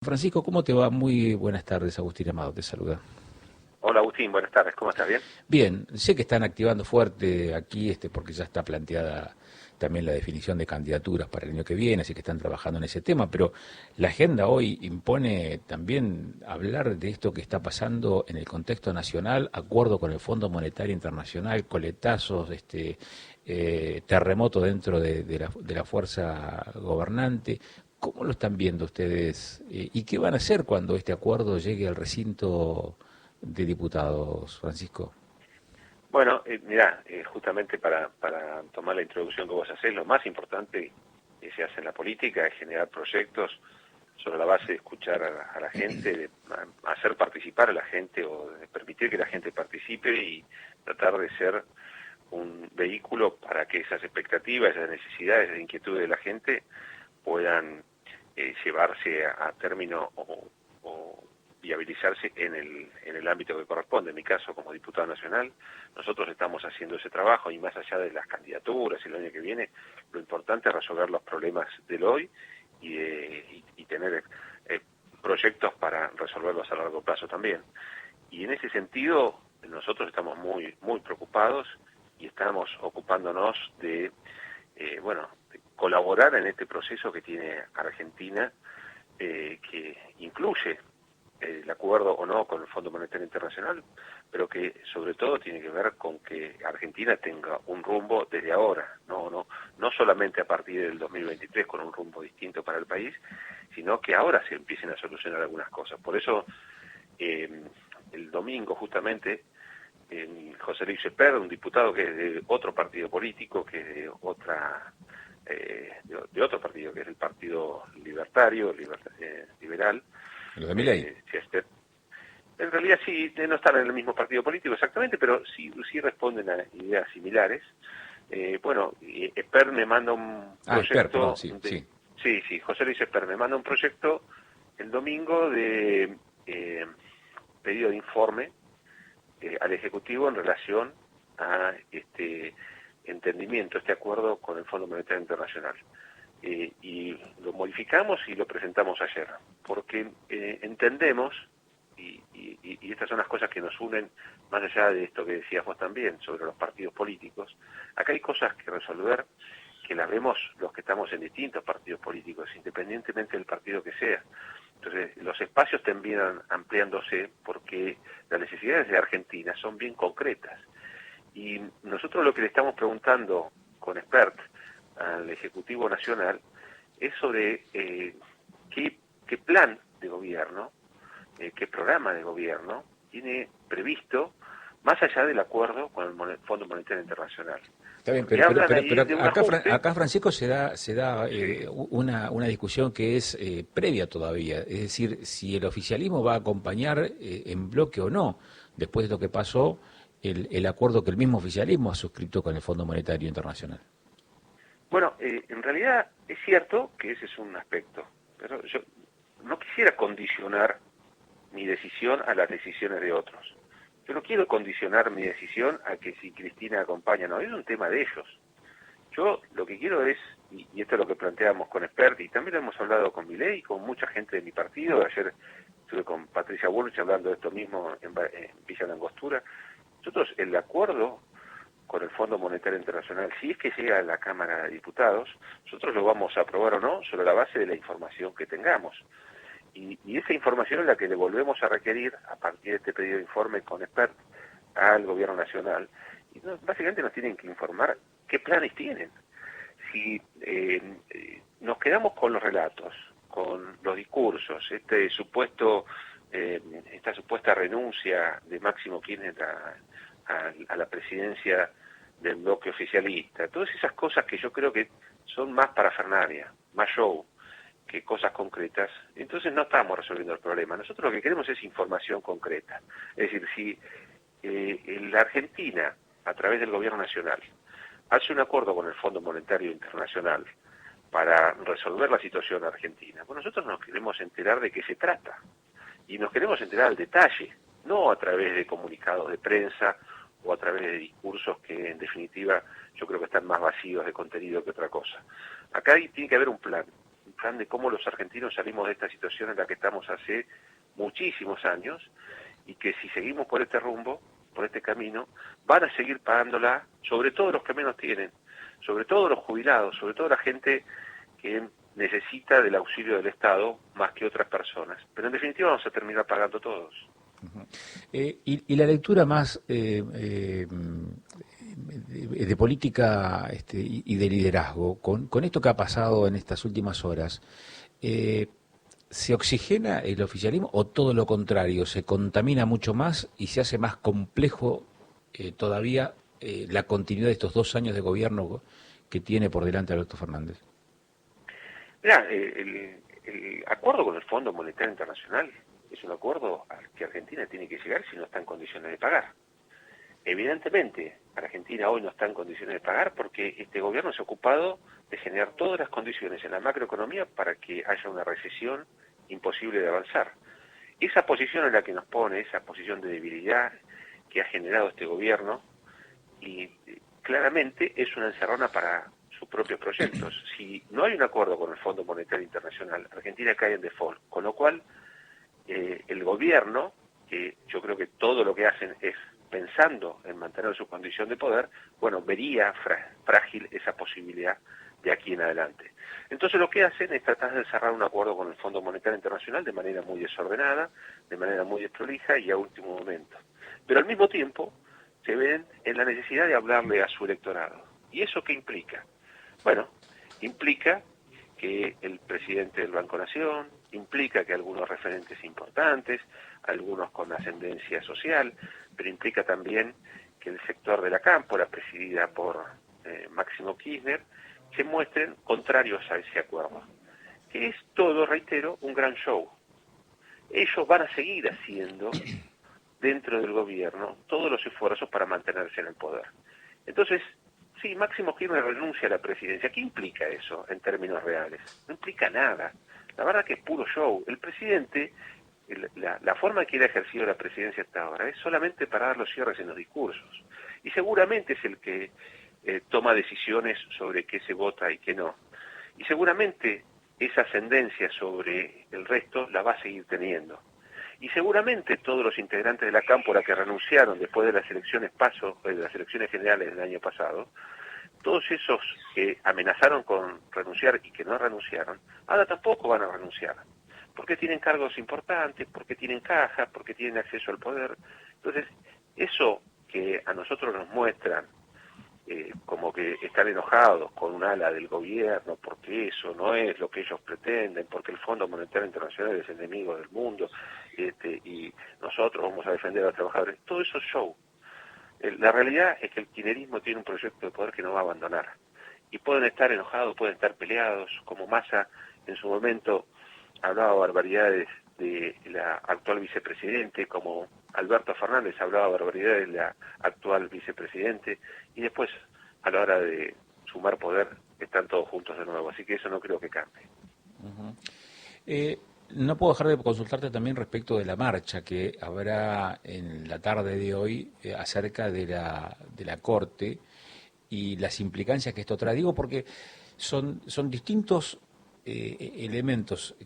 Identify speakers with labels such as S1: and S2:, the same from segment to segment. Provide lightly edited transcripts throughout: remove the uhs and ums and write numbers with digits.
S1: Francisco, ¿cómo te va? Muy buenas tardes, Agustín Amado, te saluda.
S2: Hola Agustín, buenas tardes, ¿cómo estás? ¿Bien?
S1: Bien, sé que están activando fuerte aquí, porque ya está planteada también la definición de candidaturas para el año que viene, así que están trabajando en ese tema, pero la agenda hoy impone también hablar de esto que está pasando en el contexto nacional, acuerdo con el Fondo Monetario Internacional, coletazos, terremoto dentro de la fuerza gobernante. ¿Cómo lo están viendo ustedes? ¿Y qué van a hacer cuando este acuerdo llegue al recinto de diputados, Francisco?
S2: Bueno, mirá, justamente para tomar la introducción que vos hacés, lo más importante que se hace en la política es generar proyectos sobre la base de escuchar a la gente, de hacer participar a la gente o de permitir que la gente participe y tratar de ser un vehículo para que esas expectativas, esas necesidades, esas inquietudes de la gente puedan llevarse a término o viabilizarse en el ámbito que corresponde. En mi caso, como diputado nacional, nosotros estamos haciendo ese trabajo y más allá de las candidaturas el año que viene, lo importante es resolver los problemas del hoy y tener proyectos para resolverlos a largo plazo también. Y en ese sentido, nosotros estamos muy preocupados y estamos ocupándonos de, de colaborar en este proceso que tiene Argentina, que incluye el acuerdo o no con el Fondo Monetario Internacional, pero que sobre todo tiene que ver con que Argentina tenga un rumbo desde ahora, no solamente a partir del 2023 con un rumbo distinto para el país, sino que ahora se empiecen a solucionar algunas cosas. Por eso, el domingo justamente, José Luis Espert, un diputado que es de otro partido político, que es de otro partido, que es el Partido Libertario, Liberal,
S1: Lo de Milei.
S2: Chester. En realidad sí, no están en el mismo partido político exactamente, pero sí responden a ideas similares. Esper me manda un
S1: Espert, perdón,
S2: proyecto
S1: sí, sí.
S2: Sí, José Luis Esper me manda un proyecto el domingo de pedido de informe al Ejecutivo en relación a este entendimiento, este acuerdo con el Fondo Monetario Internacional. Y lo modificamos y lo presentamos ayer, porque entendemos, y estas son las cosas que nos unen, más allá de esto que decías vos también, sobre los partidos políticos, acá hay cosas que resolver que las vemos los que estamos en distintos partidos políticos, independientemente del partido que sea. Entonces, los espacios terminan ampliándose porque las necesidades de Argentina son bien concretas. Y nosotros lo que le estamos preguntando con Expert al Ejecutivo Nacional es sobre qué plan de gobierno, qué programa de gobierno tiene previsto más allá del acuerdo con el Fondo Monetario Internacional.
S1: Está bien,
S2: Porque hablan ahí
S1: pero
S2: de un ajuste.
S1: acá, Francisco, se da
S2: Sí.
S1: una discusión que es previa todavía. Es decir, si el oficialismo va a acompañar en bloque o no, después de lo que pasó, el acuerdo que el mismo oficialismo ha suscrito con el Fondo Monetario Internacional.
S2: Bueno, en realidad es cierto que ese es un aspecto, pero yo no quisiera condicionar mi decisión a las decisiones de otros. Yo no quiero condicionar mi decisión a que si Cristina acompaña, no, es un tema de ellos. Yo lo que quiero es, y esto es lo que planteamos con Expert, y también lo hemos hablado con Milei y con mucha gente de mi partido, ayer estuve con Patricia Bullrich hablando de esto mismo en Villa Langostura. Nosotros el acuerdo con el Fondo Monetario Internacional, si es que llega a la Cámara de Diputados, nosotros lo vamos a aprobar o no sobre la base de la información que tengamos. Y esa información es la que le volvemos a requerir a partir de este pedido de informe con Expert al Gobierno Nacional. Y básicamente nos tienen que informar qué planes tienen. Si nos quedamos con los relatos, con los discursos, esta supuesta renuncia de Máximo Kirchner a la presidencia del bloque oficialista, todas esas cosas que yo creo que son más parafernalia, más show, que cosas concretas, entonces no estamos resolviendo el problema. Nosotros lo que queremos es información concreta. Es decir, si la Argentina, a través del Gobierno Nacional, hace un acuerdo con el Fondo Monetario Internacional para resolver la situación argentina, pues nosotros nos queremos enterar de qué se trata. Y nos queremos enterar al detalle, no a través de comunicados de prensa o a través de discursos que en definitiva yo creo que están más vacíos de contenido que otra cosa. Acá tiene que haber un plan plan de cómo los argentinos salimos de esta situación en la que estamos hace muchísimos años, y que si seguimos por este rumbo, por este camino, van a seguir pagándola, sobre todo los que menos tienen, sobre todo los jubilados, sobre todo la gente que necesita del auxilio del Estado más que otras personas. Pero en definitiva vamos a terminar pagando todos.
S1: Y la lectura más de política y de liderazgo, con esto que ha pasado en estas últimas horas, ¿se oxigena el oficialismo o todo lo contrario, se contamina mucho más y se hace más complejo todavía la continuidad de estos 2 años de gobierno que tiene por delante Alberto Fernández?
S2: Mirá, el acuerdo con el Fondo Monetario Internacional es un acuerdo al que Argentina tiene que llegar si no está en condiciones de pagar. Evidentemente, Argentina hoy no está en condiciones de pagar porque este gobierno se ha ocupado de generar todas las condiciones en la macroeconomía para que haya una recesión imposible de avanzar. Esa posición en la que nos pone, esa posición de debilidad que ha generado este gobierno, y claramente es una encerrona para sus propios proyectos. Si no hay un acuerdo con el Fondo Monetario Internacional, Argentina cae en default, con lo cual el gobierno, que yo creo que todo lo que hacen es pensando en mantener su condición de poder, bueno, vería frágil esa posibilidad de aquí en adelante. Entonces lo que hacen es tratar de cerrar un acuerdo con el Fondo Monetario Internacional de manera muy desordenada, de manera muy desprolija y a último momento. Pero al mismo tiempo se ven en la necesidad de hablarle a su electorado. ¿Y eso qué implica? Bueno, implica que el presidente del Banco Nación, implica que algunos referentes importantes, algunos con ascendencia social, pero implica también que el sector de la Cámpora, presidida por Máximo Kirchner, se muestren contrarios a ese acuerdo, que es todo, reitero, un gran show. Ellos van a seguir haciendo dentro del gobierno todos los esfuerzos para mantenerse en el poder. Entonces, sí, Máximo Kirchner renuncia a la presidencia. ¿Qué implica eso en términos reales? No implica nada. La verdad que es puro show. El presidente, la forma que él ha ejercido la presidencia hasta ahora es solamente para dar los cierres en los discursos. Y seguramente es el que toma decisiones sobre qué se vota y qué no. Y seguramente esa ascendencia sobre el resto la va a seguir teniendo. Y seguramente todos los integrantes de la Cámpora que renunciaron después de las elecciones de las elecciones generales del año pasado, todos esos que amenazaron con renunciar y que no renunciaron, ahora tampoco van a renunciar, porque tienen cargos importantes, porque tienen cajas, porque tienen acceso al poder. Entonces, eso que a nosotros nos muestran como que están enojados con un ala del gobierno porque eso no es lo que ellos pretenden, porque el Fondo Monetario Internacional es enemigo del mundo y nosotros vamos a defender a los trabajadores. Todo eso es show. La realidad es que el kirchnerismo tiene un proyecto de poder que no va a abandonar. Y pueden estar enojados, pueden estar peleados, como Massa en su momento hablaba barbaridades de la actual vicepresidente, como Alberto Fernández hablaba barbaridades de la actual vicepresidente, y después, a la hora de sumar poder, están todos juntos de nuevo. Así que eso no creo que cambie.
S1: Uh-huh. No puedo dejar de consultarte también respecto de la marcha que habrá en la tarde de hoy acerca de la Corte y las implicancias que esto trae. Digo porque son distintos elementos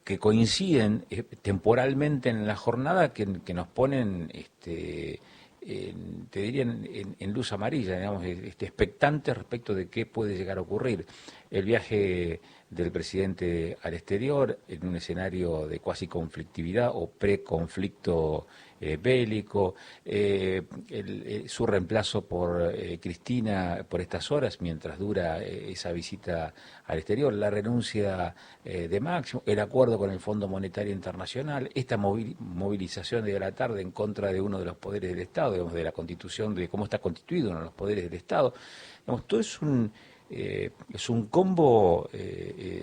S1: que coinciden temporalmente en la jornada que nos ponen te diría en luz amarilla, digamos, expectantes respecto de qué puede llegar a ocurrir. El viaje del presidente al exterior en un escenario de cuasi conflictividad o preconflicto bélico, su reemplazo por Cristina por estas horas mientras dura esa visita al exterior, la renuncia de Máximo, el acuerdo con el Fondo Monetario Internacional, esta movilización de la tarde en contra de uno de los poderes del Estado, digamos, de la Constitución, de cómo está constituido uno de los poderes del Estado. Digamos, todo es un combo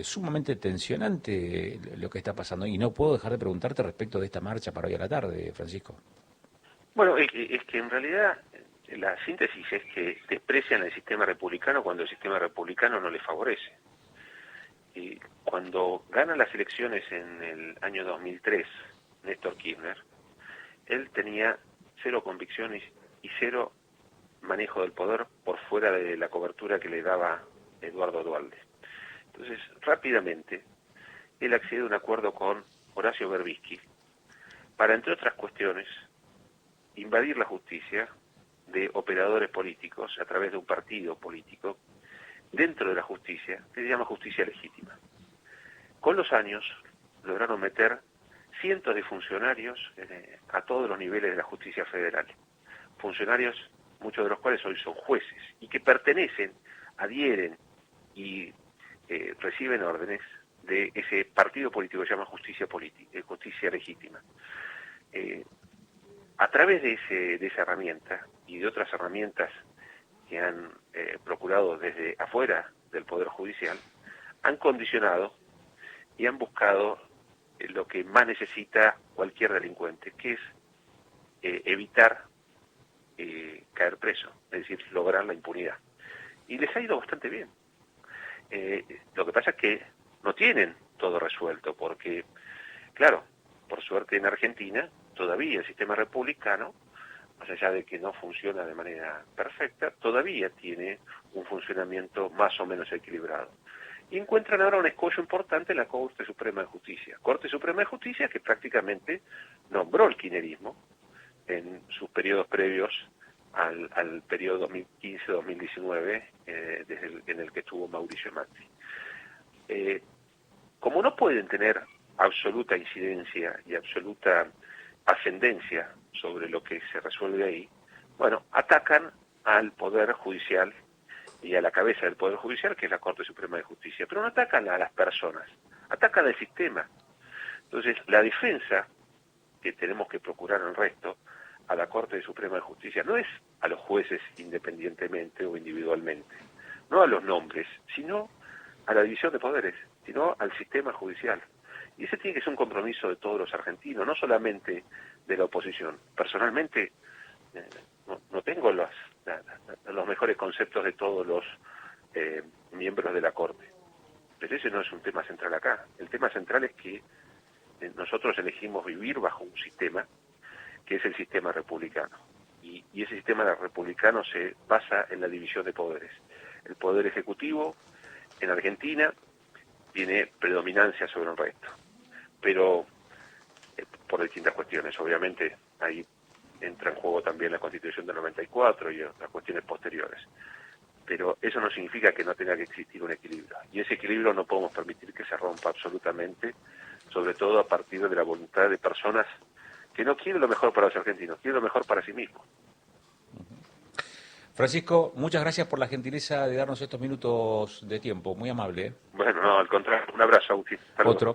S1: sumamente tensionante lo que está pasando, y no puedo dejar de preguntarte respecto de esta marcha para hoy a la tarde, Francisco.
S2: Bueno, es que en realidad la síntesis es que desprecian el sistema republicano cuando el sistema republicano no les favorece. Y cuando ganan las elecciones en el año 2003, Néstor Kirchner, él tenía cero convicciones y cero manejo del poder por fuera de la cobertura que le daba Eduardo Duhalde. Entonces, rápidamente, él accede a un acuerdo con Horacio Berbisky para, entre otras cuestiones, invadir la justicia de operadores políticos a través de un partido político dentro de la justicia, que se llama justicia legítima. Con los años lograron meter cientos de funcionarios a todos los niveles de la justicia federal. Funcionarios, muchos de los cuales hoy son jueces, y que pertenecen, adhieren y reciben órdenes de ese partido político que se llama justicia legítima. A través de esa herramienta y de otras herramientas que han procurado desde afuera del Poder Judicial, han condicionado y han buscado lo que más necesita cualquier delincuente, que es evitar caer preso, es decir, lograr la impunidad. Y les ha ido bastante bien. Lo que pasa es que no tienen todo resuelto, porque, claro, por suerte en Argentina, todavía el sistema republicano, más allá de que no funciona de manera perfecta, todavía tiene un funcionamiento más o menos equilibrado. Y encuentran ahora un escollo importante en la Corte Suprema de Justicia. Corte Suprema de Justicia que prácticamente nombró el kirchnerismo en sus periodos previos al periodo 2015-2019, en el que estuvo Mauricio Macri. Como no pueden tener absoluta incidencia y absoluta ascendencia sobre lo que se resuelve ahí, bueno, atacan al Poder Judicial y a la cabeza del Poder Judicial, que es la Corte Suprema de Justicia, pero no atacan a las personas, atacan al sistema. Entonces, la defensa que tenemos que procurar el resto a la Corte Suprema de Justicia no es a los jueces independientemente o individualmente, no a los nombres, sino a la división de poderes, sino al sistema judicial. Y ese tiene que ser un compromiso de todos los argentinos, no solamente de la oposición. Personalmente, no tengo los mejores conceptos de todos los miembros de la Corte, pero ese no es un tema central acá. El tema central es que nosotros elegimos vivir bajo un sistema que es el sistema republicano. Y ese sistema republicano se basa en la división de poderes. El poder ejecutivo en Argentina tiene predominancia sobre el resto, pero por distintas cuestiones. Obviamente ahí entra en juego también la Constitución del 94 y otras cuestiones posteriores. Pero eso no significa que no tenga que existir un equilibrio. Y ese equilibrio no podemos permitir que se rompa absolutamente, sobre todo a partir de la voluntad de personas que no quieren lo mejor para los argentinos, quieren lo mejor para sí mismos.
S1: Francisco, muchas gracias por la gentileza de darnos estos minutos de tiempo, muy amable.
S2: Bueno, no, al contrario, un abrazo, Agustín. Saludos.
S1: Otro.